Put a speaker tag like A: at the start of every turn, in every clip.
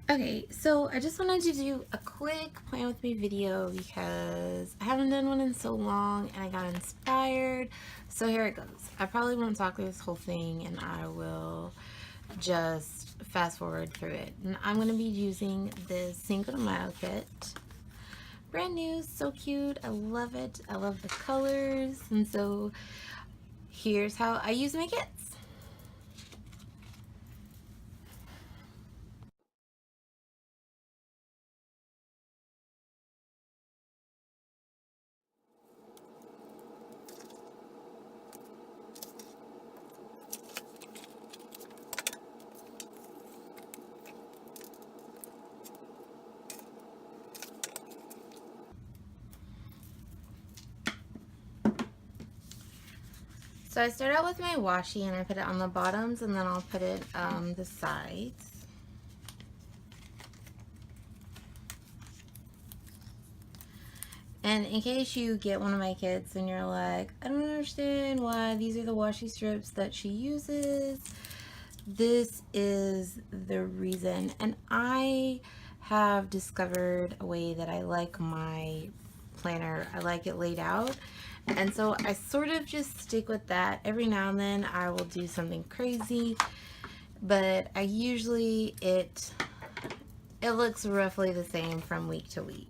A: Okay, so I just wanted to do a quick plan with me video because I haven't done one in so long and I got inspired. So here it goes. I probably won't talk through this whole thing and I will just fast forward through it. And I'm going to be using this Cinco de Mayo kit. Brand new, so cute. I love it. I love the colors. And so here's how I use my kits. So I start out with my washi and I put it on the bottoms and then I'll put it on the sides. And in case you get one of my kits and you're like, I don't understand why these are the washi strips that she uses, this is the reason. And I have discovered a way that I like my planner. I like it laid out. And so I sort of just stick with that. Every now and then I will do something crazy, but I usually, it looks roughly the same from week to week.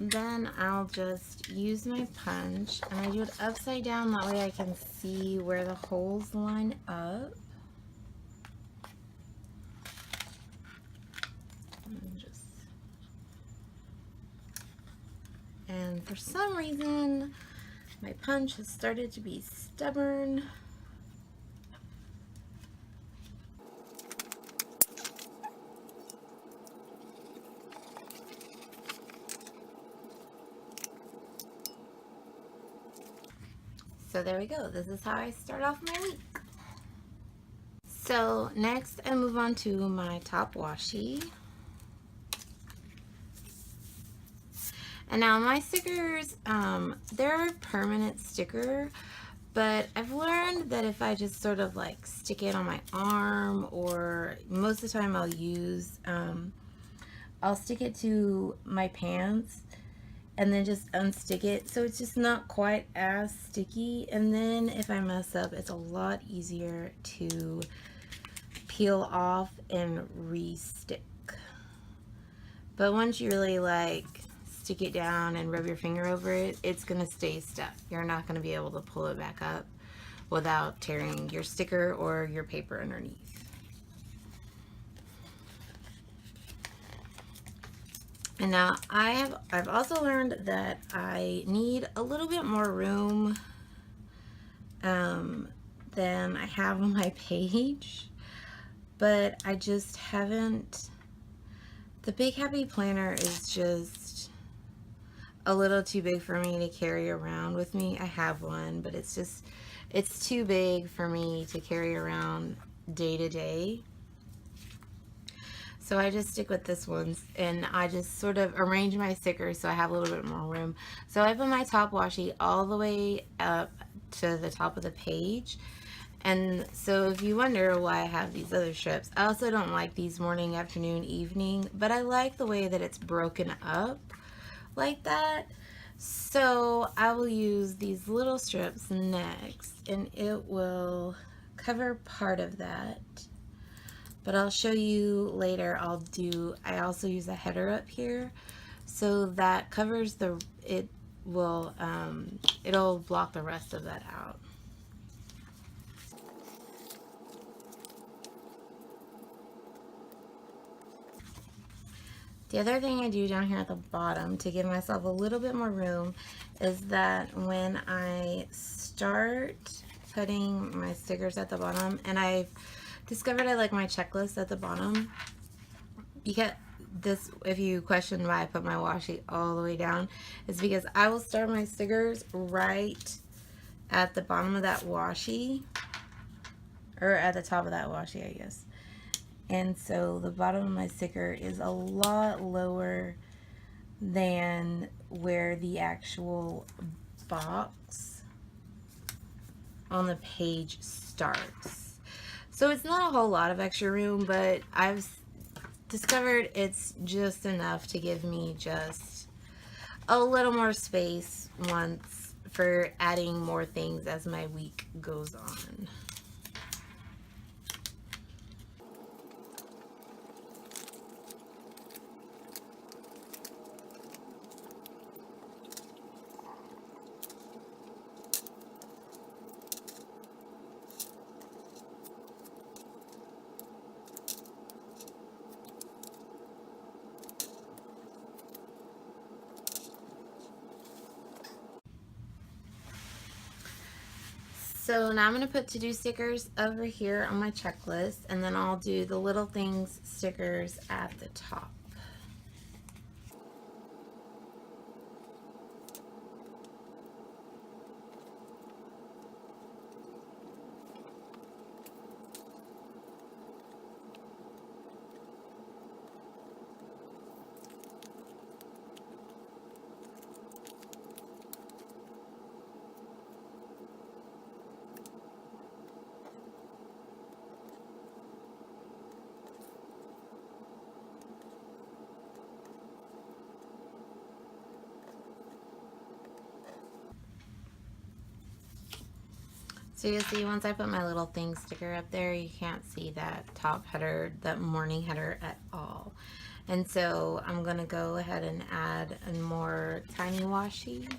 A: Then I'll just use my punch and I do it upside down, that way I can see where the holes line up. And for some reason my punch has started to be stubborn. So there we go. This is how I start off my week. So next I move on to my top washi. And now my stickers, they're a permanent sticker, but I've learned that if I just sort of like stick it on my arm, or most of the time I'll stick it to my pants and then just unstick it, so it's just not quite as sticky. And then if I mess up, it's a lot easier to peel off and re-stick. But once you really like stick it down and rub your finger over it, it's gonna stay stuck. You're not gonna be able to pull it back up without tearing your sticker or your paper underneath. And now I've also learned that I need a little bit more room than I have on my page, but I just haven't. The Big Happy Planner is just a little too big for me to carry around with me. I have one, but it's too big for me to carry around day to day. So I just stick with this one, and I just sort of arrange my stickers so I have a little bit more room. So I put my top washi all the way up to the top of the page. And so if you wonder why I have these other strips, I also don't like these morning, afternoon, evening, but I like the way that it's broken up like that. So I will use these little strips next, and it will cover part of that. But I'll show you later. I also use a header up here, so that covers it'll block the rest of that out. The other thing I do down here at the bottom to give myself a little bit more room is that when I start putting my stickers at the bottom, and I've discovered I like my checklist at the bottom, this, if you question why I put my washi all the way down, is because I will start my stickers right at the bottom of that washi, or at the top of that washi, I guess. And so the bottom of my sticker is a lot lower than where the actual box on the page starts. So it's not a whole lot of extra room, but I've discovered it's just enough to give me just a little more space once for adding more things as my week goes on. So now I'm going to put to do stickers over here on my checklist, and then I'll do the little things stickers at the top. So you'll see once I put my little thing sticker up there, you can't see that top header, that morning header at all. And so I'm going to go ahead and add a more tiny washi.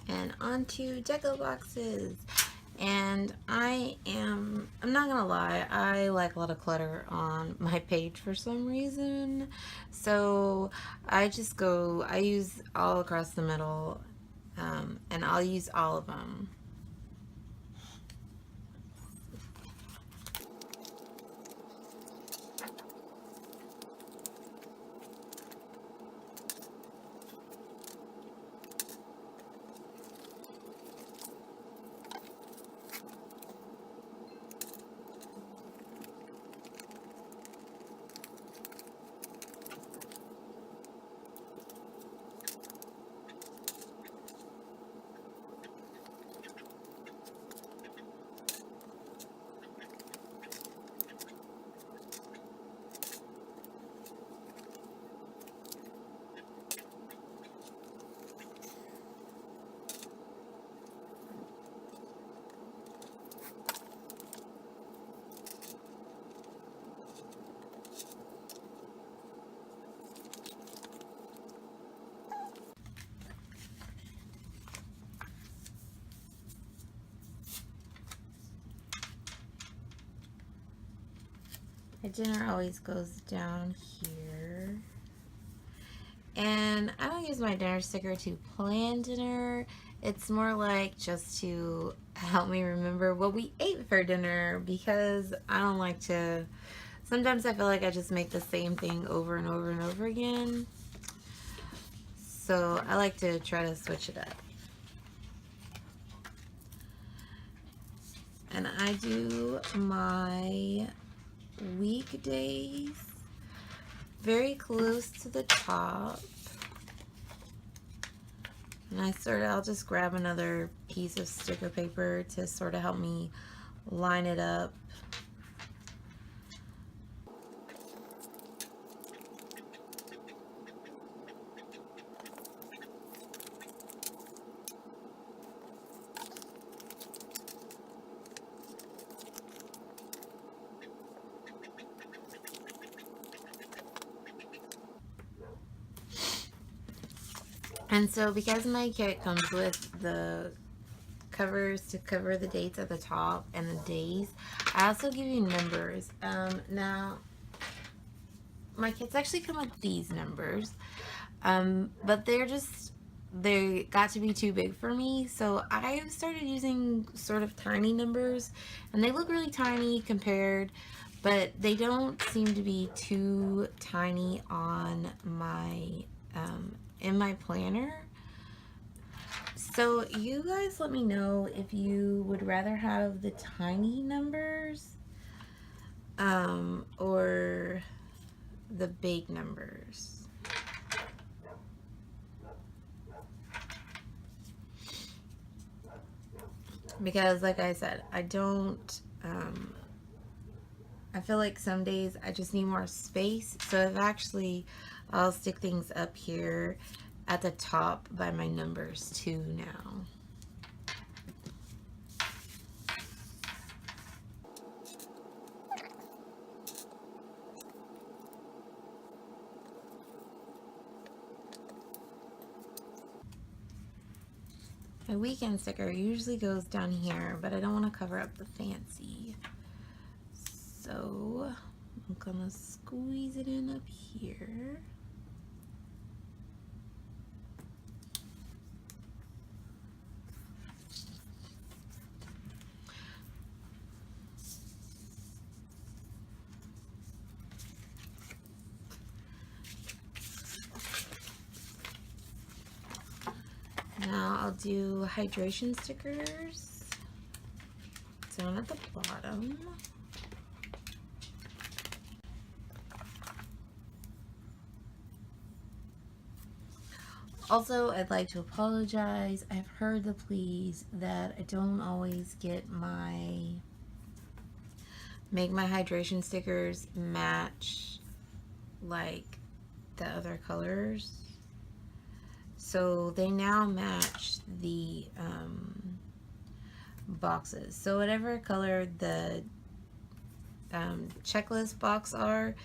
A: And onto deco boxes. And I'm not gonna lie, I like a lot of clutter on my page for some reason. So I use all across the middle, and I'll use all of them. My dinner always goes down here. And I don't use my dinner sticker to plan dinner. It's more like just to help me remember what we ate for dinner, because I don't like to, sometimes I feel like I just make the same thing over and over and over again. So I like to try to switch it up. And I do my weekdays very close to the top. And I'll just grab another piece of sticker paper to sort of help me line it up. And so because my kit comes with the covers to cover the dates at the top and the days, I also give you numbers. Now, my kits actually come with these numbers, but they got to be too big for me, so I started using sort of tiny numbers, and they look really tiny compared, but they don't seem to be too tiny on my in my planner. So you guys let me know if you would rather have the tiny numbers or the big numbers. Because like I said, I feel like some days I just need more space. So I'll stick things up here at the top by my numbers too now. My weekend sticker usually goes down here, but I don't want to cover up the fancy. So I'm gonna squeeze it in up here. Now I'll do hydration stickers down at the bottom. Also, I'd like to apologize. I've heard the pleas that I don't always make my hydration stickers match like the other colors. So they now match the boxes. So whatever color the checklist box are,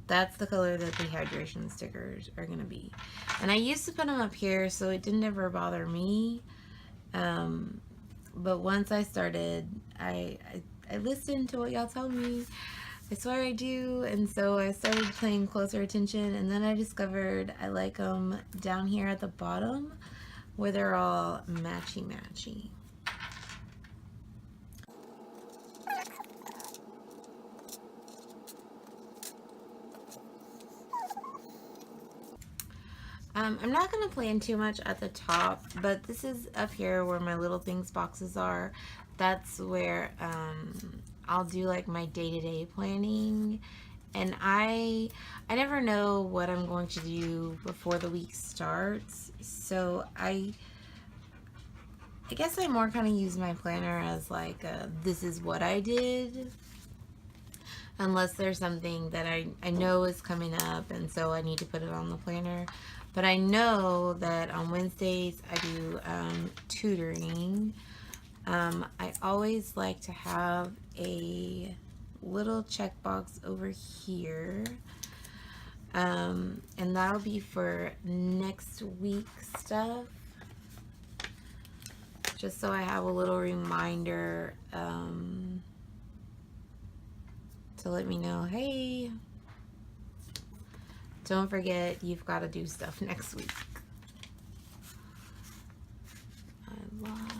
A: that's the color that the hydration stickers are going to be. And I used to put them up here so it didn't ever bother me. But once I started, I listened to what y'all told me. I swear I do. And so I started paying closer attention, and then I discovered I like them down here at the bottom where they're all matchy-matchy. I'm not going to plan too much at the top, but this is up here where my little things boxes are. That's where I'll do like my day-to-day planning. And I never know what I'm going to do before the week starts. So I guess I more kind of use my planner as like this is what I did. Unless there's something that I know is coming up and so I need to put it on the planner. But I know that on Wednesdays I do tutoring. I always like to have a little checkbox over here. And that'll be for next week's stuff. Just so I have a little reminder to let me know, hey, don't forget you've got to do stuff next week. I lost.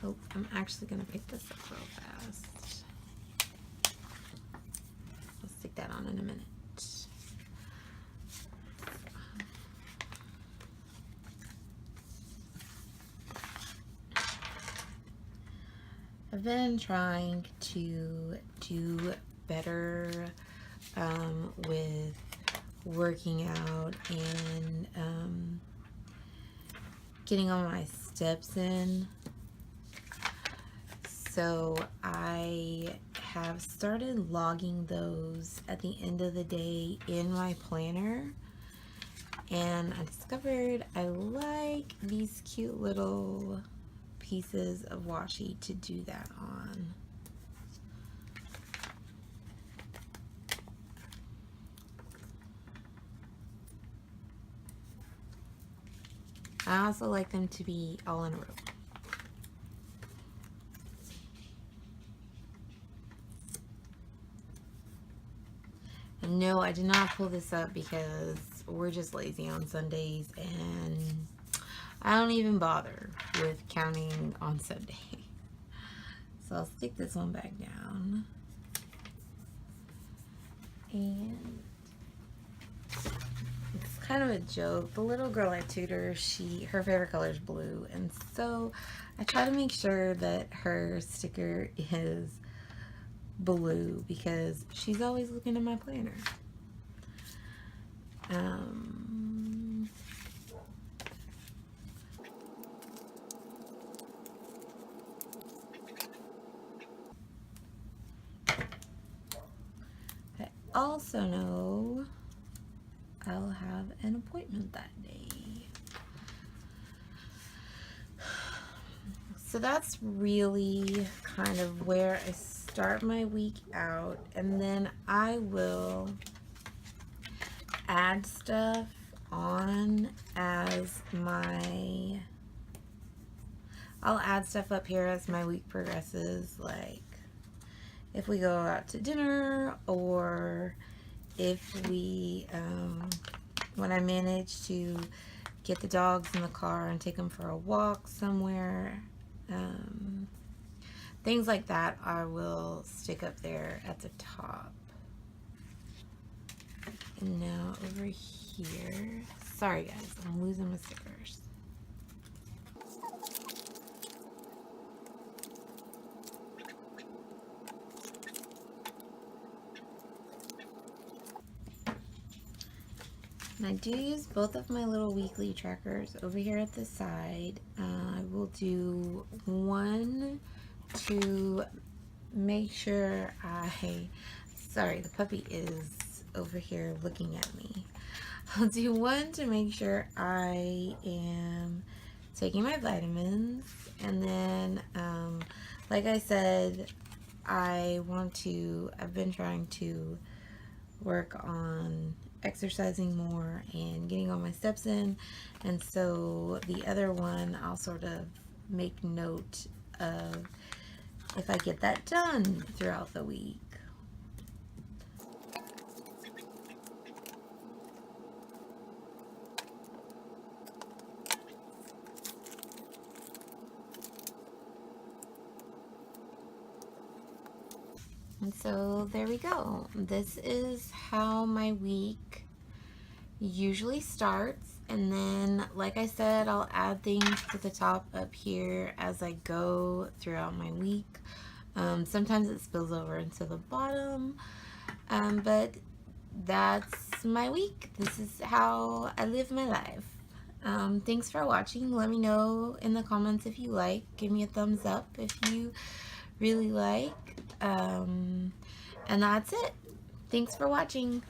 A: Oh, I'm actually going to pick this up real fast. I'll stick that on in a minute. I've been trying to do better with working out and getting all my steps in. So I have started logging those at the end of the day in my planner. And I discovered I like these cute little pieces of washi to do that on. I also like them to be all in a row. And no, I did not pull this up because we're just lazy on Sundays and I don't even bother with counting on Sunday. So I'll stick this one back down. And it's kind of a joke. The little girl I tutor, her favorite color is blue. And so I try to make sure that her sticker is blue because she's always looking at my planner. I also know I'll have an appointment that day. So that's really kind of where I start my week out, and then I will add stuff on as I'll add stuff up here as my week progresses, like if we go out to dinner, or if we when I manage to get the dogs in the car and take them for a walk somewhere, things like that I will stick up there at the top. And now over here, sorry guys, I'm losing my stickers. And I do use both of my little weekly trackers over here at the side. I will do one to make sure sorry, the puppy is over here looking at me. I'll do one to make sure I am taking my vitamins, and then like I said, I've been trying to work on exercising more and getting all my steps in, and so the other one I'll sort of make note of if I get that done throughout the week. And so there we go. This is how my week usually starts, and then like I said, I'll add things to the top up here as I go throughout my week. Sometimes it spills over into the bottom, but that's my week. This is how I live my life. Thanks for watching. Let me know in the comments if you like. Give me a thumbs up if you really like. And that's it. Thanks for watching.